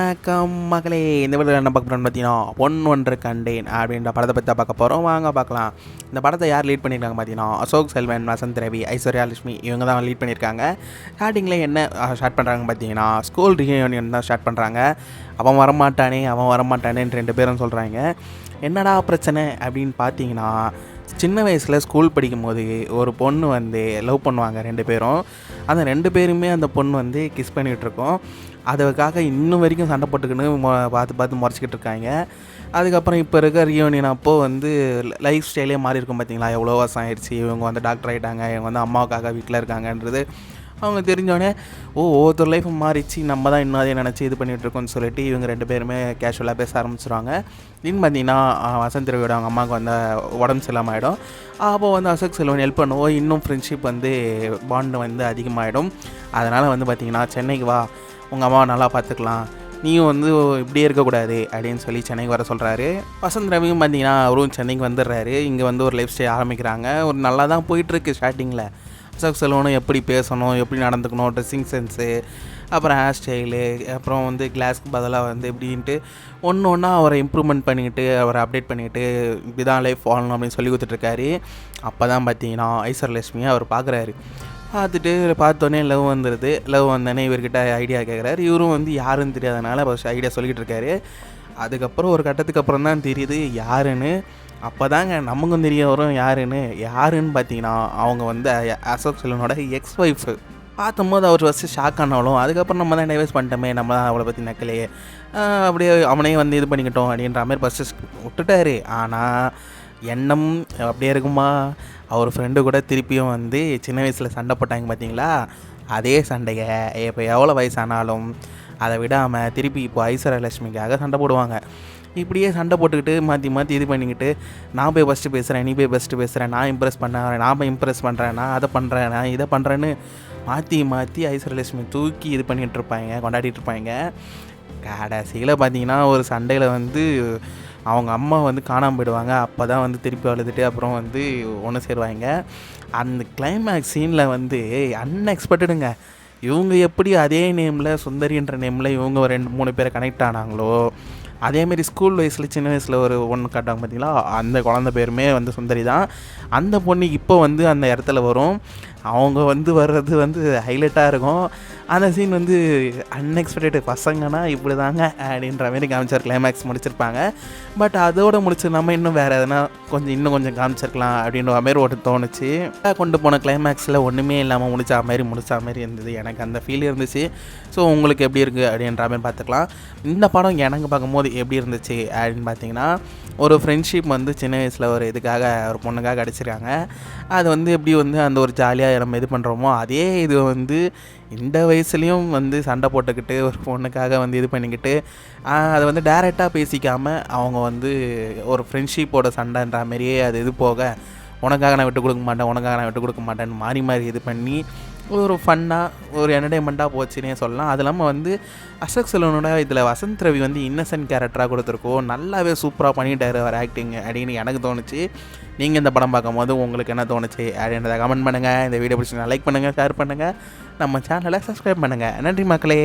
வணக்கம் மகளே. இந்த வீடியோவில் என்ன பார்க்க போகிறோம்னு பார்த்தீங்கன்னா, பொன்னொன்று கண்டேன் அப்படின்ற படத்தை பற்றி தான் பார்க்க போகிறோம். வாங்க பார்க்கலாம். இந்த படத்தை யார் லீட் பண்ணியிருக்காங்க பார்த்தீங்கன்னா, அசோக் செல்வன், வசந்த் ரவி, ஐஸ்வர்யா லட்சுமி இவங்க தான் லீட் பண்ணியிருக்காங்க. ஸ்டார்டிங்கில் என்ன ஸ்டார்ட் பண்ணுறாங்க பார்த்தீங்கன்னா, ஸ்கூல் ரீயூனியன் தான் ஸ்டார்ட் பண்ணுறாங்க. அவன் வரமாட்டானேன்னு 2 பேரும் சொல்கிறாங்க. என்னடா பிரச்சனை அப்படின்னு பார்த்தீங்கன்னா, சின்ன வயசில் ஸ்கூல் படிக்கும்போது ஒரு பொண்ணு வந்து லவ் பண்ணுவாங்க 2 பேரும். அந்த 2 பேருமே அந்த பொண்ணு வந்து கிஸ் பண்ணிகிட்ருக்கோம். அதுக்காக இன்னும் வரைக்கும் சண்டை போட்டுக்கின்னு பார்த்து முறைச்சிக்கிட்டு இருக்காங்க. அதுக்கப்புறம் இப்போ இருக்க ரியூனியன் அப்போது வந்து லைஃப் ஸ்டைலே மாறி இருக்கும் பார்த்தீங்களா. எவ்வளோ வருஷம் ஆயிடுச்சு, இவங்க வந்து டாக்டர் ஆகிட்டாங்க, இவங்க வந்து அம்மாவுக்காக வீட்டில் இருக்காங்கன்றது அவங்க தெரிஞ்சோடனே ஒவ்வொருத்தர் லைஃப் மாறிச்சு, நம்ம தான் இன்னும் அதே நினச்சி இது பண்ணிகிட்ருக்கோன்னு சொல்லிட்டு இவங்க 2 பேருமே கேஷுவலாக பேச ஆரம்பிச்சிடுவாங்க. இன்னும் பார்த்தீங்கன்னா வசந்த் ரவியோட அவங்க அம்மாவுக்கு வந்து உடம்பு சரியில்லாமல் ஆகிடும். அப்போது வந்து அசோக் செல்வன் ஹெல்ப் பண்ணுவோம். இன்னும் ஃப்ரெண்ட்ஷிப் வந்து பாண்டு வந்து அதிகமாகிடும். அதனால் வந்து பார்த்திங்கன்னா, சென்னைக்கு வா, உங்கள் அம்மாவை நல்லா பார்த்துக்கலாம், நீயும் வந்து இப்படியே இருக்கக்கூடாது அப்படின்னு சொல்லி சென்னைக்கு வர சொல்கிறாரு. வசந்த் ரவியும் பார்த்தீங்கன்னா அவரும் சென்னைக்கு வந்துடுறாரு. இங்கே வந்து ஒரு லைஃப் ஸ்டைல் ஆரம்பிக்கிறாங்க. ஒரு நல்லா தான் போயிட்டுருக்கு. ஸ்டார்டிங்கில் அசோக் செல்வனும் எப்படி பேசணும், எப்படி நடந்துக்கணும், ட்ரெஸ்ஸிங் சென்ஸு, அப்புறம் ஹேர் ஸ்டைலு, அப்புறம் வந்து கிளாஸ்க்கு பதிலாக வந்து எப்படின்ட்டு ஒன்று ஒன்றா அவரை இம்ப்ரூவ்மெண்ட் பண்ணிக்கிட்டு, அவரை அப்டேட் பண்ணிக்கிட்டு இப்படி தான் லைஃப் வாழணும் அப்படின்னு சொல்லி கொடுத்துட்ருக்காரு. அப்போ தான் பார்த்தீங்கன்னா ஐஸ்வர்யா லட்சுமியை அவர் பார்க்குறாரு. பார்த்தோன்னே லவ் வந்துடுது. லவ் வந்தோடனே இவர்கிட்ட ஐடியா கேட்குறாரு. இவரும் வந்து யாருன்னு தெரியாதனால ஐடியா சொல்லிக்கிட்டு இருக்காரு. அதுக்கப்புறம் ஒரு கட்டத்துக்கு அப்புறம் தான் தெரியுது யாருன்னு. அப்போ தாங்க நமக்கும் தெரிய வரும் யாருன்னு பார்த்தீங்கன்னா, அவங்க வந்து அசோக் செல்வனோட எக்ஸ் ஒய்ஃபு. பார்த்தம்போது அவர் ஃபஸ்ட்டு ஷாக் ஆனாலும், அதுக்கப்புறம் நம்ம தான் டைவர்ஸ் பண்ணிட்டோமே, நம்ம தான் அவளை பற்றி நக்கலையே, அப்படியே அவனே வந்து இது பண்ணிக்கிட்டோம் அப்படின்ற மாதிரி ஃபஸ்ட்டு விட்டுட்டாரு. ஆனால் எண்ணம் அப்படியே இருக்குமா, அவர் ஃப்ரெண்டு கூட திருப்பியும் வந்து சின்ன வயசில் சண்டை போட்டாங்க பார்த்தீங்களா, அதே சண்டையை இப்போ எவ்வளோ வயசானாலும் அதை விடாமல் திருப்பி இப்போ ஐஸ்வர்யா லட்சுமிக்காக சண்டை போடுவாங்க. இப்படியே சண்டை போட்டுக்கிட்டு மாற்றி இது பண்ணிக்கிட்டு, நான் போய் ஃபஸ்ட்டு பேசுகிறேன், நீ போய் ஃபஸ்ட்டு பேசுகிறேன், நான் இம்ப்ரெஸ் பண்ணேன், நான் போய் இம்ப்ரெஸ் பண்ணுறேன், நான் அதை பண்ணுறேன், நான் இதை பண்ணுறேன்னு மாற்றி ஐஸ்வர்யா லட்சுமி தூக்கி இது பண்ணிகிட்டு இருப்பாங்க, கொண்டாடிட்டு இருப்பாங்க. கடைசியில் பார்த்தீங்கன்னா ஒரு சண்டையில் வந்து அவங்க அம்மா வந்து காணாமல் போயிடுவாங்க. அப்போ தான் வந்து திருப்பி அழுதுட்டு அப்புறம் வந்து ஒன்று சேருவாங்க. அந்த கிளைமேக்ஸ் சீனில் வந்து அன்எக்ஸ்பெக்டடுங்க. இவங்க எப்படி அதே நேமில் சுந்தரின்ற நேமில் இவங்க 2-3 பேரை கனெக்ட் ஆனாங்களோ, அதேமாரி ஸ்கூல் வயசில் சின்ன வயசில் ஒரு ஒன்று காட்டாங்க பார்த்தீங்களா, அந்த குழந்தை பேருமே வந்து சுந்தரி தான். அந்த பொண்ணு இப்போ வந்து அந்த இடத்துல வரும். அவங்க வந்து வர்றது வந்து ஹைலைட்டாக இருக்கும். அந்த சீன் வந்து அன்எக்ஸ்பெக்டட். பசங்கன்னா இப்படி தாங்க அப்படின்ற மாரி காமிச்சார். கிளைமேக்ஸ் முடிச்சிருப்பாங்க. பட் அதோடு முடிச்சு நம்ம இன்னும் வேறு எதனா இன்னும் கொஞ்சம் காமிச்சிருக்கலாம் அப்படின்ற மாதிரி ஒரு தோணுச்சு. கொண்டு போன கிளைமேக்ஸில் ஒன்றுமே இல்லாமல் முடிச்சா மாதிரி இருந்தது. எனக்கு அந்த ஃபீல் இருந்துச்சு. ஸோ உங்களுக்கு எப்படி இருக்குது அப்படின்ற மாதிரி பார்த்துக்கலாம். இந்த படம் எனக்கு பார்க்கும்போது எப்படி இருந்துச்சு அப்படின்னு பார்த்தீங்கன்னா, ஒரு ஃப்ரெண்ட்ஷிப் வந்து சின்ன வயசில் ஒரு இதுக்காக ஒரு பொண்ணுக்காக அடிச்சிருக்காங்க. அது வந்து எப்படி வந்து அந்த ஒரு ஜாலியாக நம்ம இது பண்ணுறோமோ, அதே இது வந்து இந்த வயசுலேயும் வந்து சண்டை போட்டுக்கிட்டு ஒரு பொண்ணுக்காக வந்து இது பண்ணிக்கிட்டு, அதை வந்து டைரெக்டாக பேசிக்காமல் அவங்க வந்து ஒரு ஃப்ரெண்ட்ஷிப்போட சண்டைன்ற மாதிரியே அது இது போக, உனக்காக நான் விட்டு கொடுக்க மாட்டேன்னு மாறி இது பண்ணி ஒரு ஃபன்னாக ஒரு என்டர்டைன்மெண்ட்டாக போச்சுன்னே சொல்லலாம். அது இல்லாமல் வந்து அசோக் செல்வனோட இதில் வசந்த் ரவி வந்து இன்னசென்ட் கேரக்டராக கொடுத்துருக்கோம். நல்லாவே சூப்பராக பண்ணிட்டார் அவர் ஆக்டிங் அப்படின்னு எனக்கு தோணுச்சு. நீங்கள் இந்த படம் பார்க்கும்போது உங்களுக்கு என்ன தோணுச்சு அப்படின்றத கமெண்ட் பண்ணுங்கள். இந்த வீடியோ பிடிச்சிங்கன்னா லைக் பண்ணுங்கள், ஷேர் பண்ணுங்கள், நம்ம சேனலை சப்ஸ்கிரைப் பண்ணுங்கள். நன்றி மக்களே.